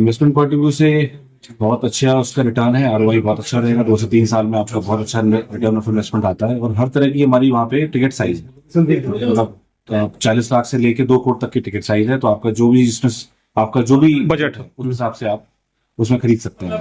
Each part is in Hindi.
इन्वेस्टमेंट पॉइंट ऑफ व्यू से बहुत अच्छा उसका रिटर्न है। आरओआई बहुत अच्छा रहेगा। 2 से 3 साल में आपका बहुत अच्छा रिटर्न ऑफ इन्वेस्टमेंट आता है। और हर तरह की हमारी वहाँ पे टिकट साइज है। मतलब 40 लाख से लेके 2 करोड़ तक की टिकट साइज है। तो आपका जो भी जिसमें आपका जो भी बजट है उस हिसाब से आप उसमें खरीद सकते हैं।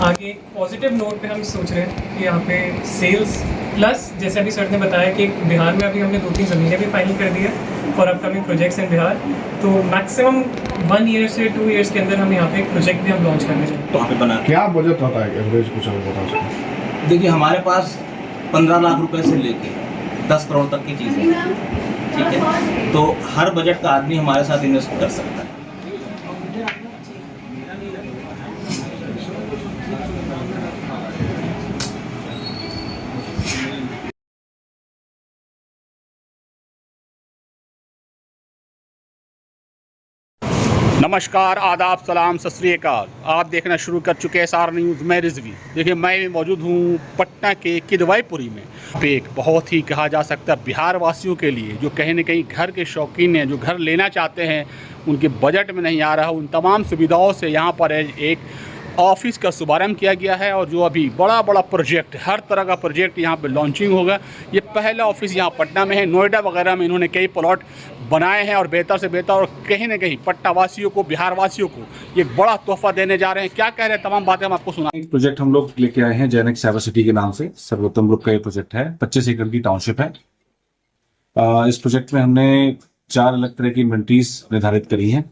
आगे पॉजिटिव नोट पे हम सोच रहे हैं कि यहाँ पे सेल्स प्लस जैसे अभी सर ने बताया कि बिहार में अभी हमने 2-3 ज़मीनें भी फाइनल कर दी है for upcoming projects in Bihar. तो मैक्सिमम 1 ईयर से 2 ईयर्स के अंदर हम यहाँ पे एक प्रोजेक्ट भी हम लॉन्च करने चाहिए। तो वहाँ पे बना क्या बजट होता है एवरेज, कुछ आप बता सकते? देखिए, हमारे पास 15 लाख रुपए से लेके 10 करोड़ तक की चीज़ें हैं, ठीक है। तो हर बजट का आदमी हमारे साथ इन्वेस्ट कर सकता है। नमस्कार, आदाब, सलाम, सत श्री अकाल। आप देखना शुरू कर चुके हैं SR न्यूज़। मैं रिजवी। देखिए, मैं मौजूद हूँ पटना के किदवाईपुरी में। पे एक बहुत ही कहा जा सकता है बिहार वासियों के लिए जो कहीं न कहीं घर के शौकीन हैं, जो घर लेना चाहते हैं, उनके बजट में नहीं आ रहा, उन तमाम सुविधाओं से यहाँ पर एक ऑफिस का शुभारंभ किया गया है। और जो अभी बड़ा प्रोजेक्ट, हर तरह का प्रोजेक्ट यहाँ पे लॉन्चिंग होगा। ये पहला ऑफिस यहाँ पटना में है। नोएडा वगैरह में इन्होंने कई प्लॉट बनाए हैं और बेहतर से बेहतर, और कहीं ना कहीं पटना वासियों को, बिहार वासियों को ये बड़ा तोहफा देने जा रहे हैं। क्या कह रहे हैं, तमाम बातें हम आपको सुना। एक प्रोजेक्ट हम लोग लेके आए हैं जेनेक्स साइबर सिटी के नाम से। सर्वोत्तम ग्रुप का ये प्रोजेक्ट है। 25 एकड़ की टाउनशिप है। इस प्रोजेक्ट में हमने 4 अलग तरह की इन्वेंट्रीज निर्धारित करी हैं।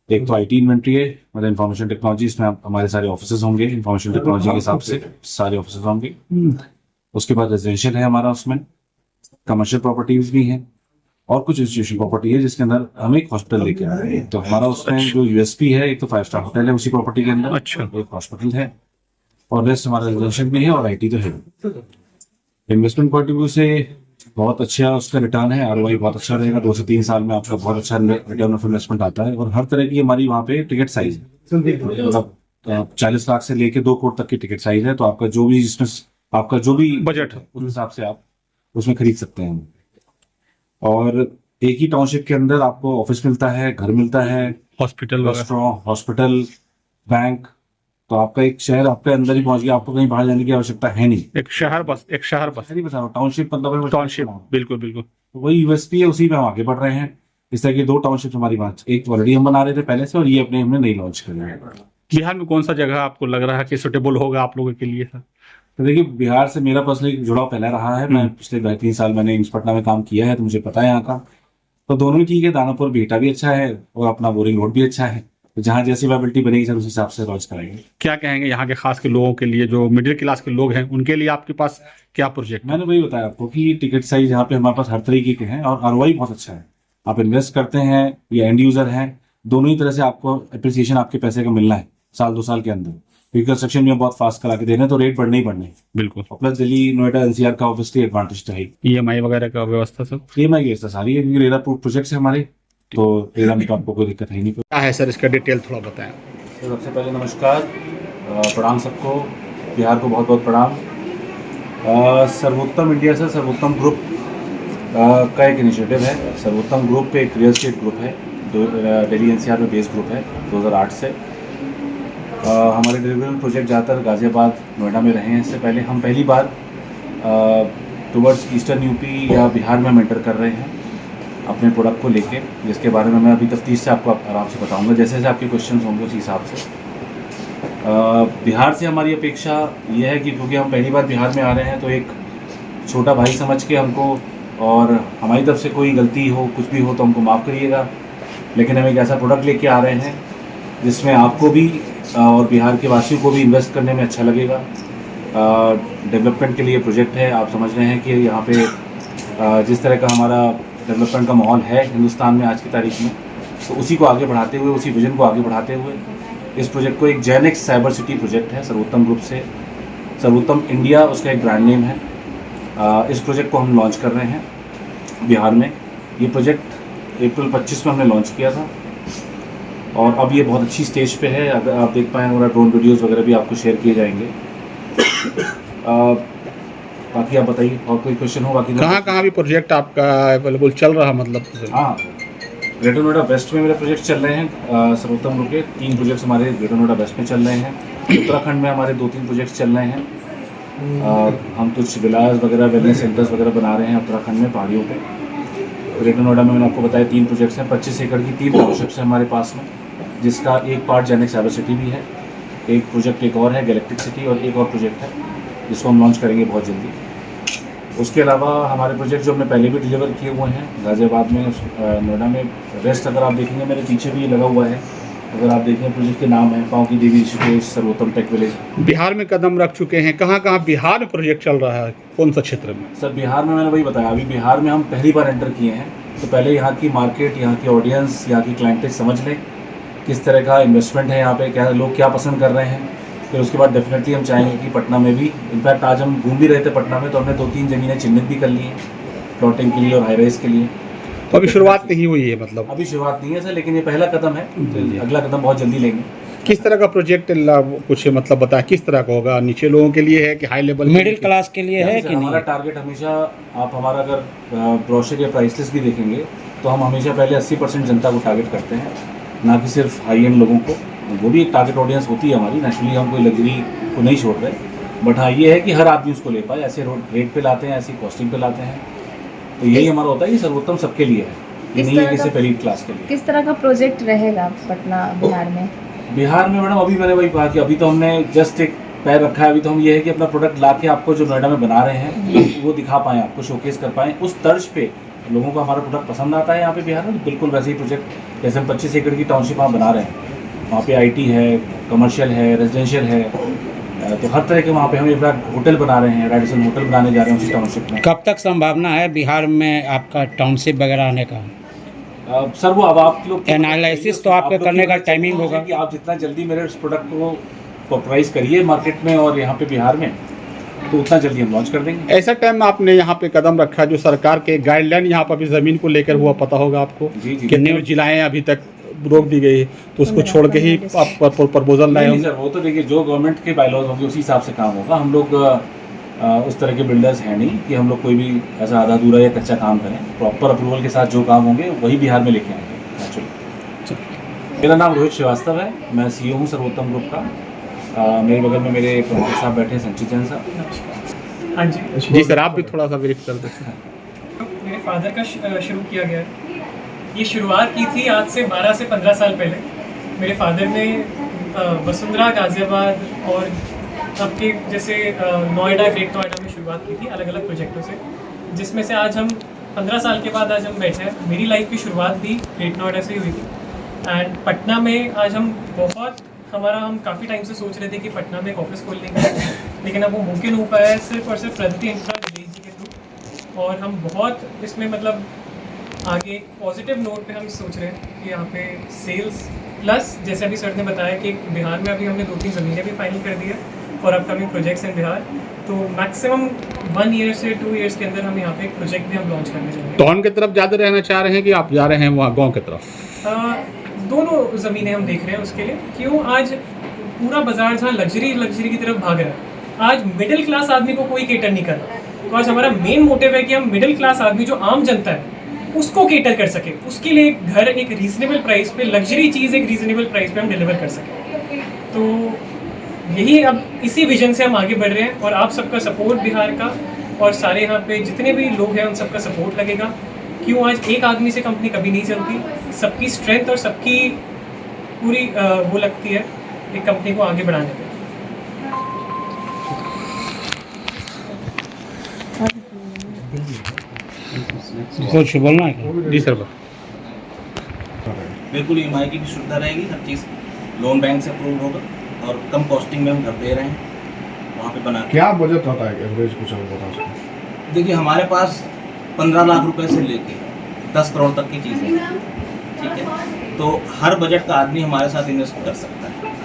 एक तो आईटी इन्वेंट्री है, मतलब इंफॉर्मेशन टेक्नोलॉजी। इसमें हमारे सारे ऑफिसेज होंगे, इंफॉर्मेशन टेक्नोलॉजी के हिसाब से सारे ऑफिसेज होंगे। उसके बाद रेजिडेंशियल है हमारा, उसमें कमर्शियल प्रॉपर्टीज भी हैं और कुछ इंस्टीट्यूशन प्रॉपर्टी है जिसके अंदर हम एक हॉस्पिटल लेके आ रहे हैं। तो हमारा उसमें जो यूएसपी है, एक तो 5 स्टार होटल है उसी प्रॉपर्टी के अंदर, अच्छा, एक हॉस्पिटल है और रेस्ट हमारा रेजिडेंशियल भी है और आईटी तो है। इन्वेस्टमेंट पॉइंट ऑफ व्यू से बहुत अच्छा उसका रिटर्न है। आरओआई बहुत अच्छा रहेगा। 2 से 3 साल में आपका बहुत अच्छा रिटर्न ऑफ इन्वेस्टमेंट आता है। और हर तरह की हमारी वहाँ पे टिकट साइज है। मतलब 40 लाख से लेके 2 करोड़ तक की टिकट साइज है। तो आपका जो भी जिसमें आपका जो भी बजट है उस हिसाब से आप उसमें खरीद सकते हैं। और एक ही टाउनशिप के अंदर आपको ऑफिस मिलता है, घर मिलता है, हॉस्पिटल, रेस्टोरेंट, हॉस्पिटल, बैंक। तो आपका एक शहर आपके अंदर ही पहुंच गया। आपको कहीं बाहर जाने की आवश्यकता है नहीं। एक शहर बस नहीं बता रहा हूँ, टाउनशिप मतलब टाउनशिप। बिल्कुल। तो वही यूएसपी है, उसी पे हम आगे बढ़ रहे हैं। इस तरह की 2 टाउनशिप हमारी बात, एक ऑलरेडी हम बना रहे थे पहले से और ये अपने हमने नई लॉन्च कर रहे हैं। बिहार में कौन सा जगह आपको लग रहा है कि सुटेबल होगा आप लोगों के लिए सर? तो देखिए, बिहार से मेरा पर्सनली जुड़ाव पहले रहा है। मैं पिछले 2-3 साल मैंने एम्स पटना में काम किया है, तो मुझे पता है यहाँ का। तो दोनों ही ठीक है। दानापुर बीटा भी अच्छा है और अपना बोरिंग रोड भी अच्छा है। तो जहाँ जैसी वायबिलिटी बनेगी सर, उस हिसाब से लॉन्च कराएंगे। क्या कहेंगे यहाँ के खास के लोगों के लिए, जो मिडिल क्लास के लोग हैं, उनके लिए आपके पास क्या प्रोजेक्ट? मैंने वही बताया आपको कि टिकट साइज यहाँ पे हमारे पास हर तरीके के हैं और आरओआई बहुत अच्छा है। आप इन्वेस्ट करते हैं या एंड यूजर हैं, दोनों ही तरह से आपको अप्रिसिएशन आपके पैसे का मिलना है 1-2 साल के अंदर। क्योंकि कंस्ट्रक्शन में बहुत फास्ट करा के देना है तो रेट बढ़ने ही बढ़ने। बिल्कुल। और प्लस दिल्ली, नोएडा, एनसीआर का ऑब्वियसली एडवांटेज तो है। EMI वगैरह का व्यवस्था सब? EMI की व्यवस्था सारी है क्योंकि रेरा प्रूफ प्रोजेक्ट है हमारे। तो रेरा में तो आपको कोई दिक्कत है नहीं। क्या है सर, इसका डिटेल थोड़ा बताएं। तो सबसे पहले नमस्कार, प्रणाम सबको, बिहार को बहुत बहुत प्रणाम। सर्वोत्तम इंडिया से सर्वोत्तम ग्रुप का एक इनिशिएटिव है। सर्वोत्तम ग्रुप एक रियल एस्टेट ग्रुप है, दिल्ली एनसीआर में बेस्ड ग्रुप है 2008 से। हमारे डिलीवरेबल प्रोजेक्ट ज़्यादातर गाज़ियाबाद, नोएडा में रहे हैं। इससे पहले हम पहली बार टुवर्ड्स ईस्टर्न यूपी या बिहार में हम एंटर कर रहे हैं अपने प्रोडक्ट को लेके, जिसके बारे में मैं अभी तफ्तीश से आपको आराम से बताऊंगा जैसे जैसे आपके क्वेश्चंस होंगे उस हिसाब से। बिहार से हमारी अपेक्षा ये है कि क्योंकि हम पहली बार बिहार में आ रहे हैं तो एक छोटा भाई समझ के हमको, और हमारी तरफ से कोई गलती हो, कुछ भी हो तो हमको माफ़ करिएगा। लेकिन हम एक ऐसा प्रोडक्ट लेके आ रहे हैं जिसमें आपको भी और बिहार के वासियों को भी इन्वेस्ट करने में अच्छा लगेगा। डेवलपमेंट के लिए प्रोजेक्ट है। आप समझ रहे हैं कि यहाँ पे जिस तरह का हमारा डेवलपमेंट का माहौल है हिंदुस्तान में आज की तारीख में, तो उसी को आगे बढ़ाते हुए, उसी विजन को आगे बढ़ाते हुए इस प्रोजेक्ट को, एक जेनेक्स साइबर सिटी प्रोजेक्ट है सर्वोत्तम ग्रुप से, सर्वोत्तम इंडिया उसका एक ब्रांड नेम है। इस प्रोजेक्ट को हम लॉन्च कर रहे हैं बिहार में। ये प्रोजेक्ट अप्रैल 25 में हमने लॉन्च किया था और अब ये बहुत अच्छी स्टेज पे है। अगर आप देख पाएँ, हमारा ड्रोन वीडियोज़ वगैरह भी आपको शेयर किए जाएंगे। बाकी आप बताइए और कोई क्वेश्चन हो बाकी? कहाँ भी प्रोजेक्ट आपका अवेलेबल चल रहा, मतलब? हाँ, ग्रेटर नोएडा वेस्ट में मेरे प्रोजेक्ट चल रहे हैं सर्वोत्तम ग्रुप के 3 प्रोजेक्ट्स हमारे ग्रेटर नोएडा वेस्ट में चल रहे हैं। उत्तराखंड में हमारे 2-3 प्रोजेक्ट्स चल रहे हैं। हम कुछ विलास वगैरह वेलनेस सेंटर्स वगैरह बना रहे हैं उत्तराखंड में पहाड़ियों पे। ग्रेटर नोएडा में मैंने आपको बताया 3 प्रोजेक्ट्स हैं। 25 एकड़ की 3 टाउनशिप्स हैं हमारे पास में, जिसका एक पार्ट जेनिक साइबर सिटी भी है। एक प्रोजेक्ट एक और है गैलेक्टिक सिटी, और एक और प्रोजेक्ट है जिसको हम लॉन्च करेंगे बहुत जल्दी। उसके अलावा हमारे प्रोजेक्ट जो हमने पहले भी डिलीवर किए हुए हैं गाज़ियाबाद में, नोएडा में वेस्ट, अगर आप देखेंगे मेरे पीछे भी लगा हुआ है। अगर आप देखें प्रोजेक्ट के नाम है पाँव की देवी ऋषिकेश सर्वोत्तम टेक विलेज। बिहार में कदम रख चुके हैं, कहाँ कहाँ बिहार में प्रोजेक्ट चल रहा है, कौन सा क्षेत्र में? सर बिहार में मैंने वही बताया, अभी बिहार में हम पहली बार एंटर किए हैं, तो पहले यहाँ की मार्केट, यहाँ की ऑडियंस, यहाँ की क्लाइंटेज समझ लें, किस तरह का इन्वेस्टमेंट है यहाँ पे, क्या लोग क्या पसंद कर रहे हैं। फिर उसके बाद डेफिनेटली हम चाहेंगे कि पटना में भी, इनफैक्ट आज हम घूम भी रहे थे पटना में, तो हमने 2-3 ज़मीनें चिन्हित भी कर ली हैं प्लॉटिंग के लिए और हाई राइज के लिए। तो अभी शुरुआत नहीं हुई है, मतलब अभी शुरुआत नहीं है सर, लेकिन ये पहला कदम है, अगला कदम बहुत जल्दी लेंगे। किस तरह का प्रोजेक्ट कुछ मतलब बताया, किस तरह का होगा? नीचे लोगों के लिए है कि हाई लेवल मिडिल क्लास के लिए है कि हमारा नहीं? टारगेट हमेशा, आप हमारा अगर ब्रोशर या प्राइस लिस्ट भी देखेंगे तो हम हमेशा पहले 80% जनता को टारगेट करते हैं, ना कि सिर्फ हाई एंड लोगों को। वो भी एक टारगेट ऑडियंस होती है हमारी, नेचुरली हम कोई लग्जरी को नहीं छोड़ रहे, बट हाँ ये है कि हर आदमी उसको ले पाए, ऐसे रेट पे लाते हैं, ऐसी कॉस्टिंग पे लाते हैं। तो यही हमारा होता है कि सर्वोत्तम सबके लिए है, ये नहीं है कि सिर्फ एलीट क्लास के लिए। किस तरह का प्रोजेक्ट रहेगा पटना बिहार में? बिहार में मैडम अभी मैंने वही कहा कि अभी तो हमने जस्ट एक पैर रखा है। अभी तो हम ये है कि अपना प्रोडक्ट ला के आपको जो नोएडा में बना रहे हैं वो दिखा पाएँ, आपको शोकेस कर पाएँ। उस तर्ज पे लोगों को हमारा प्रोडक्ट पसंद आता है यहाँ पे बिहार में, बिल्कुल वैसे ही प्रोजेक्ट जैसे हम 25 एकड़ की टाउनशिप वहाँ बना रहे हैं, वहाँ पे IT है, कमर्शियल है, रेजिडेंशियल है, तो हर तरह के वहाँ पे हम एक बार होटल बना रहे हैं, रेडिसन होटल बनाने जा रहे हैं उसी टाउनशिप में। कब तक संभावना है बिहार में आपका टाउनशिप वगैरह आने का? सर वो अब आप लोग एनालिसिस तो आपके करने का टाइमिंग होगा कि आप जितना जल्दी मेरे इस प्रोडक्ट को पॉपुलराइज करिए मार्केट में और यहाँ पे बिहार में, तो उतना जल्दी हम लॉन्च कर देंगे। ऐसा टाइम आपने यहाँ पे कदम रखा जो सरकार के गाइडलाइन यहाँ पर भी ज़मीन को लेकर हुआ, पता होगा आपको? जी जी, कितने जिलाएं अभी तक रोक दी गई, तो उसको छोड़ के ही आप प्रपोजल लाए नहीं सर, वो तो देखिए जो गवर्नमेंट के बायलॉज होंगे उसी हिसाब से काम होगा। हम लोग उस तरह के बिल्डर्स हैं नहीं कि हम लोग कोई भी ऐसा आधा अधूरा या कच्चा काम करें। प्रॉपर अप्रूवल के साथ जो काम होंगे वही बिहार में लेके आएंगे एक्चुअली। मेरा नाम रोहित श्रीवास्तव है, मैं CEO हूँ सर्वोत्तम ग्रुप का। मेरे बगल में मेरे प्रमोटर साहब बैठे हैं, संचित जैन साहब। हाँ जी जी सर, आप भी थोड़ा सा ब्रीफ कर देते हैं। मेरे फादर का शुरू किया गया है। ये शुरुआत की थी आज से 12 से 15 साल पहले। मेरे फादर ने वसुंधरा, गाज़ियाबाद और आपके जैसे नोएडा, ग्रेट नोएडा में शुरुआत की थी अलग अलग प्रोजेक्टों से, जिसमें से आज हम 15 साल के बाद आज हम बैठे हैं। मेरी लाइफ की शुरुआत भी ग्रेट नोएडा से ही हुई थी। एंड पटना में आज हम हम काफ़ी टाइम से सोच रहे थे कि पटना में एक ऑफिस खोलने का, लेकिन अब वो मुमकिन हो पाया है सिर्फ और सिर्फ प्रगति इंफ्रा दिलीप जी के थ्रू। और हम बहुत इसमें मतलब आगे एक पॉजिटिव नोट पे हम सोच रहे हैं कि यहाँ पे सेल्स प्लस, जैसे अभी सर ने बताया कि बिहार में अभी हमने 2-3 ज़मीनें भी फाइनल कर दी है for upcoming projects in Bihar. तो मैक्सिमम 1 ईयर से 2 ईयर्स के अंदर हम यहाँ पे एक प्रोजेक्ट भी हम लॉन्च करने जा रहे हैं। टाउन की तरफ ज़्यादा रहना चाह रहे हैं कि आप जा रहे हैं वहाँ गाँव की तरफ? दोनों ज़मीनें हम देख रहे हैं उसके लिए। क्यों आज पूरा बाजार जहाँ लग्जरी की तरफ भाग रहा है, आज मिडिल क्लास आदमी को कोई केटर नहीं कर रहा। तो आज हमारा मेन मोटिव है कि हम मिडिल क्लास आदमी जो आम जनता है उसको केटर कर सके, उसके लिए एक घर एक रीजनेबल प्राइस पे, लग्जरी चीज़ एक रीजनेबल प्राइस पे हम डिलीवर कर सकें। तो यही अब इसी विजन से हम आगे बढ़ रहे हैं और आप सबका सपोर्ट बिहार का और सारे यहाँ पे जितने भी लोग हैं उन सबका सपोर्ट लगेगा। क्यों आज एक आदमी से कंपनी कभी नहीं चलती, सबकी स्ट्रेंथ और सबकी पूरी वो लगती है एक कंपनी को आगे बढ़ाने में। कुछ बोलना है? जी सर। बिल्कुल EMI की भी सुविधा रहेगी, हर चीज़ लोन बैंक से अप्रूव होगा और कम कॉस्टिंग में हम घर दे रहे हैं वहाँ पे बना के। क्या बजट रहता है एवरेज, कुछ हमें बता सकते? देखिए हमारे पास 15 लाख रुपए से लेके 10 करोड़ तक की चीज़ें हैं, ठीक है। तो हर बजट का आदमी हमारे साथ इन्वेस्ट कर सकता है।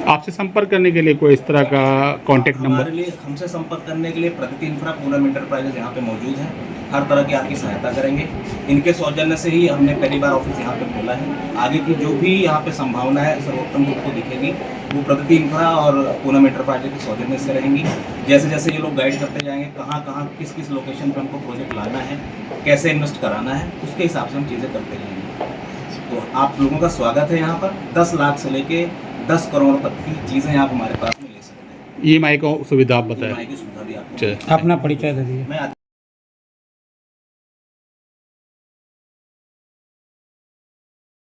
आपसे संपर्क करने के लिए कोई इस तरह का कॉन्टैक्ट नंबर? हमारे लिए, हमसे संपर्क करने के लिए प्रगति इंफ्रा पूनम इंटरप्राइजेज यहाँ पे मौजूद है, हर तरह की आपकी सहायता करेंगे। इनके सौजन्य से ही हमने पहली बार ऑफिस यहाँ पे खोला है। आगे की जो भी यहाँ पे संभावना है सर्वोत्तम ग्रुप को दिखेगी, वो प्रगति इंफ्रा और पूनम इंटरप्राइजेज के सौजन्य से रहेंगी। जैसे जैसे ये लोग गाइड करते जाएंगे कहाँ कहाँ किस किस लोकेशन पर हमको प्रोजेक्ट लाना है, कैसे इन्वेस्ट कराना है, उसके हिसाब से हम चीज़ें करते जाएंगे। तो आप लोगों का स्वागत है यहाँ पर। 10 लाख से लेके 10 करोड़ तक की चीज़ें आप हमारे पास में ले सकते हैं। EMI को सुविधा आप बताएं। EMI की सुविधा भी आपको चलिए। अपना परिचय दे दीजिए। मैं